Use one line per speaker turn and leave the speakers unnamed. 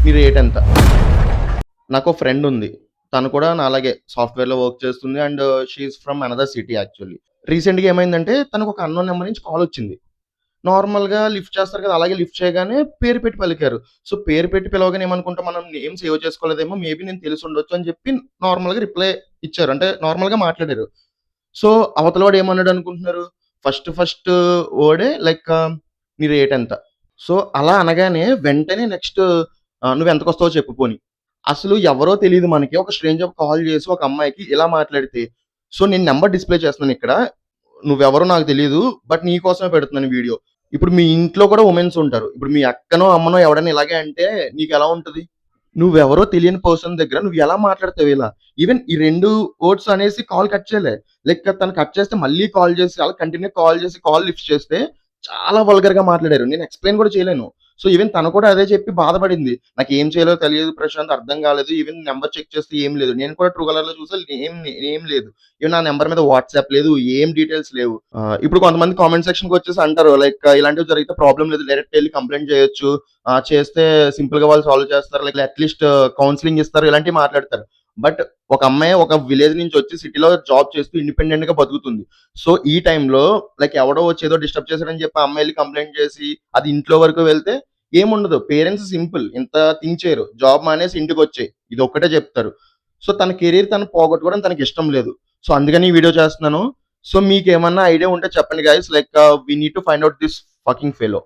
మీ rate ఎంత? నాకో friend ఉంది. తను కూడా నాలాగే సాఫ్ట్‌వేర్‌లో వర్క్ చేస్తుంది. And she is from another city actually. రీసెంట్‌గా ఏమైందంటే తనకొక అన్‌నోన్ నంబర్ నుంచి కాలొచ్చింది. నార్మల్‌గా లిఫ్ట్ చేస్తారు కదా! అలాగే లిఫ్ట్ చేయగానే పేరు పెట్టి పలికారు. సో, పేరు పెట్టి పిలవగానే ఏమనుకుంటాం మనం నేమ్ సేవ్ చేసుకోలేదేమో మేబీ నేను తెలిసుండొచ్చు అని చెప్పి నార్మల్‌గా రిప్లై ఇచ్చారు. అంటే నార్మల్‌గా మాట్లాడారు. సో, అవతలోడు ఏమన్నాడనుకుంటున్నారు? ఫస్ట్ వర్డే లైక్ నీ రేటెంత? సో, అలా అనగానే వెంటనే నెక్స్ట్ నువ్వెంతకొస్తావో చెప్పు పోనీ. అసలు ఎవరో తెలీదు మనకి. ఒక స్ట్రేంజర్ కాల్ చేసి ఒక అమ్మాయికి ఇలా మాట్లాడితే, సో, నేను నంబర్ డిస్‌ప్లే చేస్తున్నానిక్కడ. నువ్వెవరో నాకు తెలీదు. బట్ నీ కోసమే పెడుతున్నాను వీడియో. ఇప్పుడు మీ ఇంట్లో కూడా వుమెన్స్ ఉంటారు. ఇప్పుడు మీ అక్కనో, అమ్మనో ఎవడైనా ఇలాగే అంటే నీకెలా ఉంటది? నువ్వెవరో తెలియని పర్సన్ దగ్గర నువ్వెలా మాట్లాడతావు ఇలా? ఈవెన్ ఈ 2 వర్డ్స్ అనేసి కాల్ కట్ చేయలే. లైక్ తను కట్ చేస్తే మళ్ళీ కాల్ చేసి అలా కంటిన్యూ కాల్ చేసి కాల్ లిఫ్ట్ చేస్తే చాలా వల్గర్‌గా మాట్లాడారు. నేను ఎక్స్‌ప్లెయిన్ కూడా చేయలేను. సో, ఈవెన్ తను కూడా అదే చెప్పి బాధపడింది. నాకేం చేయాలో తెలియదు ప్రశాంత్ అర్థం కాలేదు. ఈవెన్ నంబర్ చెక్ చేస్తే ఏం లేదు. నేను కూడా ట్రూ కాలర్‌లో చూసా ఏం లేదు. ఈవెన్ నా నంబర్ మీద వాట్సాప్ లేదు. ఏం డీటెయిల్స్ లేవు. ఇప్పుడు కొంతమంది కామెంట్ సెక్షన్‌కొచ్చేసి అంటారు లైక్ ఇలాంటివి జరిగితే ప్రాబ్లమ్ లేదు. డైరెక్ట్ ఎళ్లి కంప్లెయింట్ చేయొచ్చు. చేస్తే సింపుల్‌గా వాళ్ళు సాల్వ్ చేస్తారు. లైక్ అట్‌లీస్ట్ కౌన్సెలింగ్ ఇస్తారు. ఇలాంటివి మాట్లాడతారు. బట్ ఒక అమ్మాయి ఒక విలేజ్ నుంచి వచ్చి సిటీలో జాబ్ చేస్తూ ఇండిపెండెంట్‌గా బతుకుతుంది. సో, ఈ టైంలో లైక్ ఎవడో వచ్చి ఏదో డిస్టర్బ్ చేశాడని చెప్పి ఆ అమ్మాయి ఎళ్లి కంప్లెయింట్ చేసి అది ఇంట్లో వరకు వెళ్తే ఏముండదు. Parents simple. ఇంత థింక్ చేయరు. జాబ్ మానేసి ఇంటికొచ్చేయి. ఇదొక్కటే చెప్తారు. సో, తన కెరీర్ తను పోగొట్టుకోవడం తనకిష్టం లేదు. సో, అందుకని ఈ వీడియో చేస్తున్నాను. సో, మీకేమన్నా ఐడియా ఉంటే చెప్పండి guys. Like we need to find out this fucking fellow.